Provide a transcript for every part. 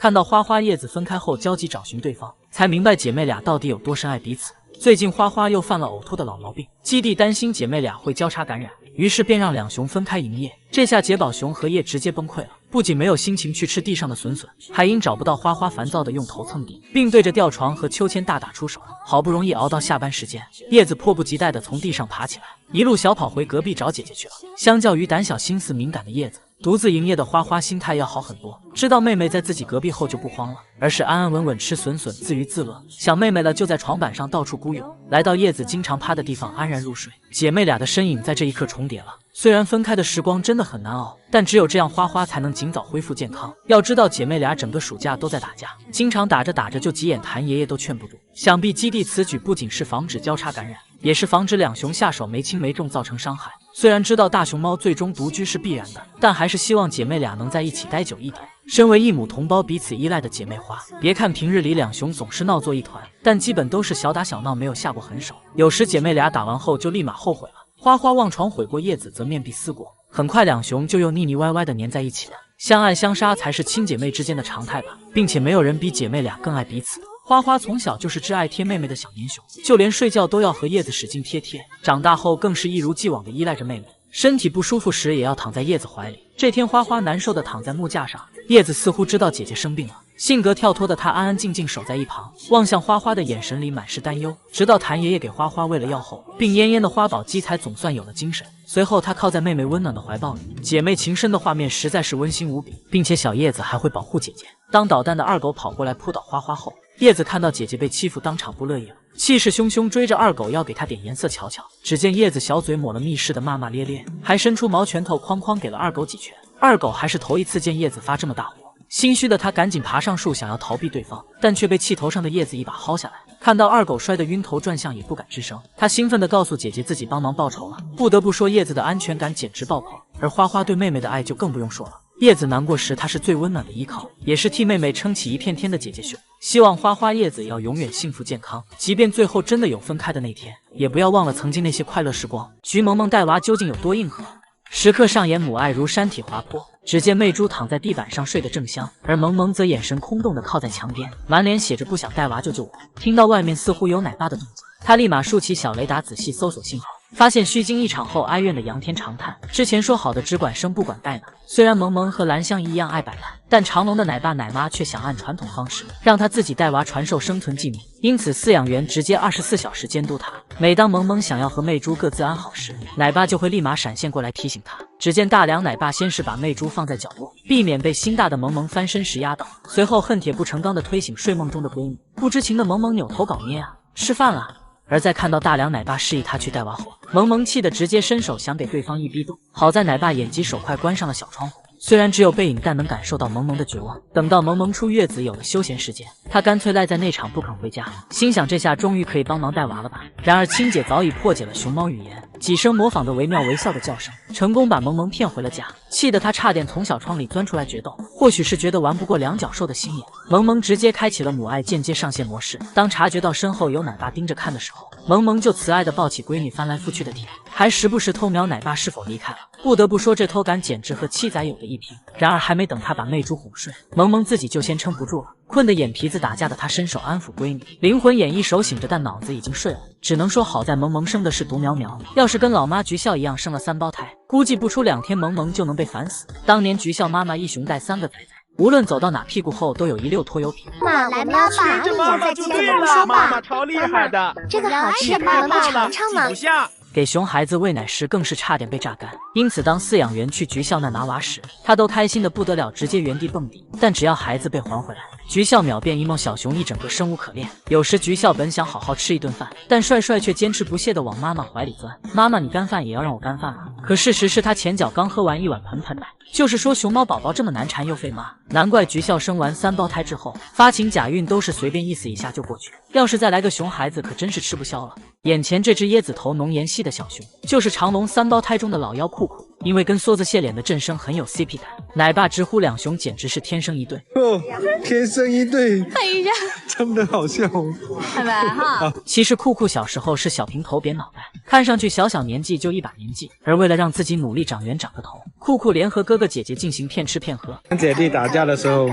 看到花花叶子分开后焦急找寻对方，才明白姐妹俩到底有多深爱彼此。最近花花又犯了呕吐的老毛病，基地担心姐妹俩会交叉感染，于是便让两熊分开营业。这下杰宝熊和叶直接崩溃了，不仅没有心情去吃地上的笋笋，还因找不到花花烦躁的用头蹭地，并对着吊床和秋千大打出手。好不容易熬到下班时间，叶子迫不及待地从地上爬起来，一路小跑回隔壁找姐姐去了。相较于胆小心思敏感的叶子，独自营业的花花心态要好很多，知道妹妹在自己隔壁后就不慌了，而是安安稳稳吃笋笋，自娱自乐。想妹妹了就在床板上到处孤勇，来到叶子经常趴的地方安然入睡。姐妹俩的身影在这一刻重叠了。虽然分开的时光真的很难熬，但只有这样花花才能尽早恢复健康。要知道姐妹俩整个暑假都在打架，经常打着打着就急眼，谭爷爷都劝不住。想必基地此举不仅是防止交叉感染，也是防止两熊下手没轻没重造成伤害。虽然知道大熊猫最终独居是必然的，但还是希望姐妹俩能在一起待久一点。身为一母同胞彼此依赖的姐妹花，别看平日里两熊总是闹作一团，但基本都是小打小闹，没有下过狠手。有时姐妹俩打完后就立马后悔了。花花望床悔过，叶子则面壁思过。很快两熊就又腻腻歪歪的黏在一起了。相爱相杀才是亲姐妹之间的常态吧，并且没有人比姐妹俩更爱彼此。花花从小就是只爱贴妹妹的小粘熊，就连睡觉都要和叶子使劲贴贴。长大后更是一如既往的依赖着妹妹，身体不舒服时也要躺在叶子怀里。这天花花难受的躺在木架上，叶子似乎知道姐姐生病了，性格跳脱的她安安静静守在一旁，望向花花的眼神里满是担忧。直到谭爷爷给花花喂了药后，病恹恹的花宝鸡才总算有了精神。随后她靠在妹妹温暖的怀抱里，姐妹情深的画面实在是温馨无比，并且小叶子还会保护姐姐。当捣蛋的二狗跑过来扑倒花花后，叶子看到姐姐被欺负，当场不乐意了，气势汹汹追着二狗要给她点颜色瞧瞧。只见叶子小嘴抹了蜜似的骂骂咧咧，还伸出毛拳头哐哐给了二狗几拳。二狗还是头一次见叶子发这么大火，心虚的他赶紧爬上树想要逃避对方，但却被气头上的叶子一把薅下来。看到二狗摔得晕头转向也不敢吱声，他兴奋地告诉姐姐自己帮忙报仇了。不得不说叶子的安全感简直爆棚，而花花对妹妹的爱就更不用说了。叶子难过时她是最温暖的依靠，也是替妹妹撑起一片天的姐姐熊。希望花花叶子要永远幸福健康，即便最后真的有分开的那天，也不要忘了曾经那些快乐时光。菊萌萌带娃究竟有多硬核？时刻上演母爱如山体滑坡。只见媚珠躺在地板上睡得正香，而萌萌则眼神空洞地靠在墙边，满脸写着不想带娃救救我。听到外面似乎有奶爸的动静，他立马竖起小雷达仔细搜索信号，发现虚惊一场后哀怨的仰天长叹。之前说好的只管生不管带呢？虽然萌萌和蓝香一样爱摆烂，但长隆的奶爸奶妈却想按传统方式让他自己带娃传授生存技能，因此饲养员直接24小时监督他。每当萌萌想要和媚珠各自安好时，奶爸就会立马闪现过来提醒他。只见大梁奶爸先是把媚珠放在角落，避免被心大的萌萌翻身时压倒，随后恨铁不成钢地推醒睡梦中的闺女。不知情的萌萌扭头搞捏啊，吃饭了。而在看到大梁奶爸示意他去带娃后，萌萌气得直接伸手想给对方一逼咚。好在奶爸眼疾手快关上了小窗户，虽然只有背影，但能感受到萌萌的绝望。等到萌萌出月子有了休闲时间，他干脆赖在内场不肯回家，心想这下终于可以帮忙带娃了吧。然而亲姐早已破解了熊猫语言，几声模仿的惟妙惟肖的叫声，成功把萌萌骗回了家，气得他差点从小窗里钻出来决斗。或许是觉得玩不过两脚兽的心眼，萌萌直接开启了母爱间接上线模式。当察觉到身后有奶爸盯着看的时候，萌萌就慈爱地抱起闺女翻来覆去的舔，还时不时偷瞄奶爸是否离开了。不得不说这偷感简直和七仔有的一拼。然而还没等他把媚珠哄睡，萌萌自己就先撑不住了，困得眼皮子打架的他伸手安抚闺女，灵魂演绎手醒着，但脑子已经睡了。只能说好在萌萌生的是独苗苗，要是跟老妈菊笑一样生了3胞胎，估计不出2天萌萌就能被烦死。当年菊笑妈妈一熊带3个崽崽，无论走到哪屁股后都有一溜拖油瓶。妈，来妈妈，你俩在激动的不说妈妈话。超厉害的，这个好吃，你们不尝尝吗？不下。给熊孩子喂奶时更是差点被榨干，因此当饲养员去菊笑那拿娃时，他都开心的不得了，直接原地蹦迪。但只要孩子被还回来，菊笑秒变一梦小熊，一整个生无可恋。有时菊笑本想好好吃一顿饭，但帅帅却坚持不懈的往妈妈怀里钻。妈妈，你干饭也要让我干饭啊！可事实是他前脚刚喝完1碗盆盆奶。就是说熊猫宝宝这么难缠又费妈，难怪菊笑生完3胞胎之后，发情假孕都是随便意思一下就过去，要是再来个熊孩子可真是吃不消了。眼前这只椰子头浓颜系的小熊，就是长隆3胞胎中的老幺酷酷。因为跟梭子蟹脸的郑生很有 CP 感。奶爸直呼两熊简直是天生一对哦，天生一对，哎呀，真的好笑哦，係咪哈？其实酷酷小时候是小平头扁脑袋，看上去小小年纪就一把年纪，而为了让自己努力长圆长个头，酷酷联合哥哥姐姐进行骗吃骗喝。三姐弟打架的时候，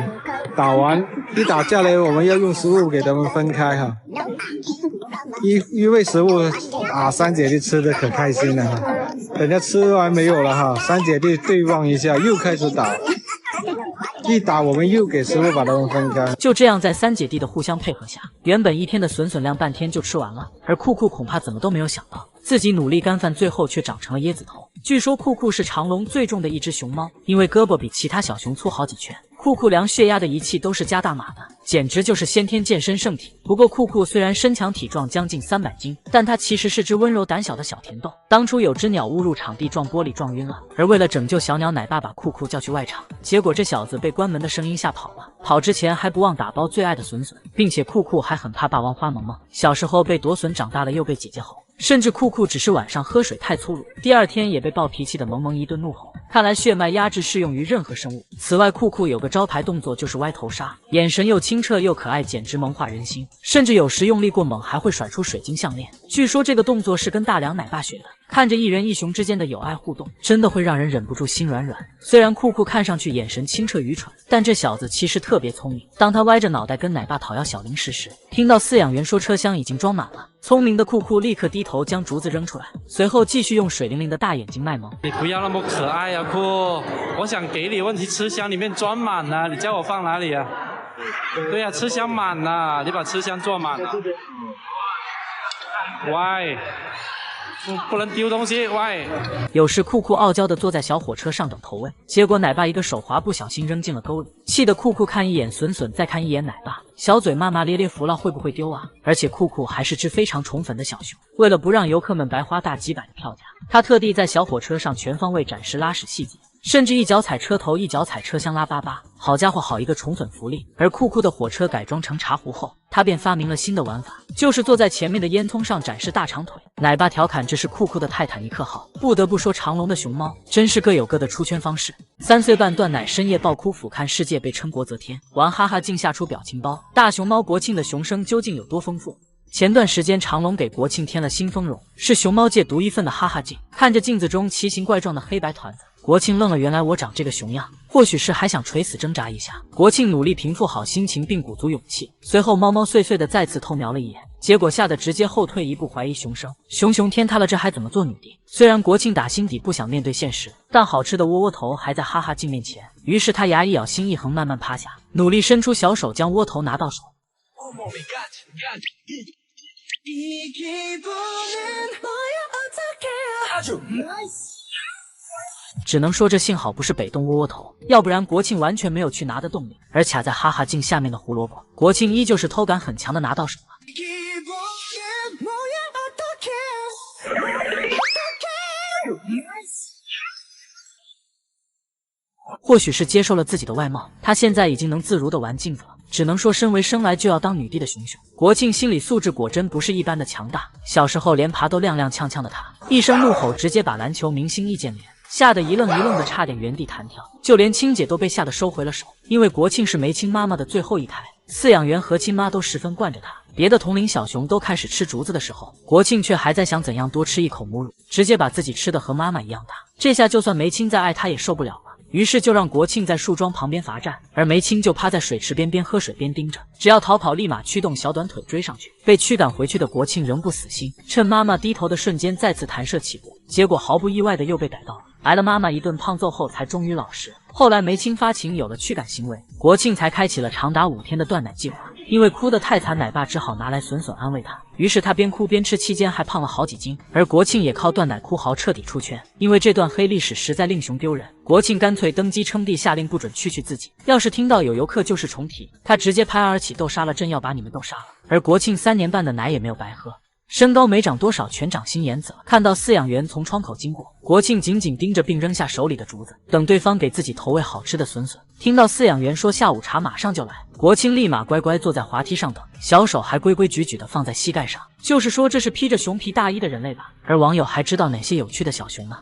一打架呢，我们要用食物给他们分开哈，因为食物啊，三姐弟吃的可开心了哈，等下吃完没有了哈，三姐弟对望一下，又开始打。一打我们又给食物把它们分开，就这样在三姐弟的互相配合下，原本一天的笋笋量半天就吃完了。而酷酷恐怕怎么都没有想到，自己努力干饭最后却长成了椰子头。据说酷酷是长隆最重的一只熊猫，因为胳膊比其他小熊粗好几圈。酷酷量血压的仪器都是加大码的，简直就是先天健身圣体。不过酷酷虽然身强体壮将近300斤，但它其实是只温柔胆小的小甜豆。当初有只鸟误入场地撞玻璃撞晕了，而为了拯救小鸟，奶爸把酷酷叫去外场，结果这小子被关门的声音吓跑了，跑之前还不忘打包最爱的笋笋，并且酷酷还很怕霸王花萌萌，小时候被夺笋，长大了又被姐姐吼。甚至酷酷只是晚上喝水太粗鲁，第二天也被暴脾气的萌萌一顿怒吼。看来血脉压制适用于任何生物。此外，酷酷有个招牌动作就是歪头杀，眼神又清澈又可爱，简直萌化人心。甚至有时用力过猛还会甩出水晶项链。据说这个动作是跟大梁奶爸学的。看着一人一熊之间的友爱互动，真的会让人忍不住心软软。虽然酷酷看上去眼神清澈愚蠢，但这小子其实特别聪明。当他歪着脑袋跟奶爸讨要小零食时，听到饲养员说车厢已经装满了，聪明的酷酷立刻低头将竹子扔出来，随后继续用水灵灵的大眼睛卖萌。你不要那么可爱啊，酷！我想给你，问题吃箱里面装满了，你叫我放哪里啊？对呀，吃箱满了，你把吃箱坐满了。喂，不能丢东西，喂！有时酷酷傲娇的坐在小火车上等投喂，结果奶爸一个手滑，不小心扔进了沟里，气得酷酷看一眼笋笋，再看一眼奶爸，小嘴骂骂咧咧，服了会不会丢啊？而且酷酷还是只非常宠粉的小熊，为了不让游客们白花大几百的票价，他特地在小火车上全方位展示拉屎细节。甚至一脚踩车头，一脚踩车厢拉粑粑，好家伙，好一个宠粉福利！而酷酷的火车改装成茶壶后，他便发明了新的玩法，就是坐在前面的烟囱上展示大长腿。奶爸调侃这是酷酷的泰坦尼克号。不得不说，长隆的熊猫真是各有各的出圈方式。3岁半断奶深夜爆哭，俯瞰世界被称国则天，玩哈哈镜吓出表情包。大熊猫国庆的熊声究竟有多丰富？前段时间长隆给国庆添了新丰容，是熊猫界独一份的哈哈镜。看着镜子中奇形怪状的黑白团子，国庆愣了，原来我长这个熊样。或许是还想垂死挣扎一下，国庆努力平复好心情并鼓足勇气，随后猫猫碎碎的再次偷瞄了一眼，结果吓得直接后退一步，怀疑熊生。熊天塌了，这还怎么做女帝？虽然国庆打心底不想面对现实，但好吃的窝窝头还在哈哈镜面前，于是他牙一咬，心一横，慢慢趴下，努力伸出小手将窝头拿到手。只能说这幸好不是北洞窝窝头，要不然国庆完全没有去拿的动力。而卡在哈哈镜下面的胡萝卜，国庆依旧是偷感很强的拿到手了。或许是接受了自己的外貌，他现在已经能自如的玩镜子了。只能说，身为生来就要当女帝的熊熊，国庆心理素质果真不是一般的强大。小时候连爬都踉踉跄跄的他，一声怒吼直接把篮球明星易建联吓得一愣一愣的，差点原地弹跳。就连亲姐都被吓得收回了手，因为国庆是梅青妈妈的最后一胎，饲养员和亲妈都十分惯着他。别的同龄小熊都开始吃竹子的时候，国庆却还在想怎样多吃一口母乳，直接把自己吃的和妈妈一样大。这下就算梅青再爱他也受不了了。于是就让国庆在树桩旁边罚站，而梅青就趴在水池边边喝水边盯着，只要逃跑立马驱动小短腿追上去。被驱赶回去的国庆仍不死心，趁妈妈低头的瞬间再次弹射起步，结果毫不意外的又被逮到了，挨了妈妈一顿胖揍后才终于老实。后来梅青发情有了驱赶行为，国庆才开启了长达5天的断奶计划。因为哭得太惨，奶爸只好拿来笋笋安慰他，于是他边哭边吃，期间还胖了好几斤。而国庆也靠断奶哭嚎彻底出圈，因为这段黑历史实在令熊丢人，国庆干脆登基称帝，下令不准去自己，要是听到有游客就是重提，他直接拍而起，斗杀了，朕要把你们都杀了。而国庆3年半的奶也没有白喝，身高没长多少，全长心眼子了。看到饲养员从窗口经过，国庆紧紧盯着并扔下手里的竹子，等对方给自己投喂好吃的笋笋。听到饲养员说下午茶马上就来，国庆立马乖乖坐在滑梯上等，小手还规规矩矩的放在膝盖上，就是说这是披着熊皮大衣的人类吧。而网友还知道哪些有趣的小熊呢？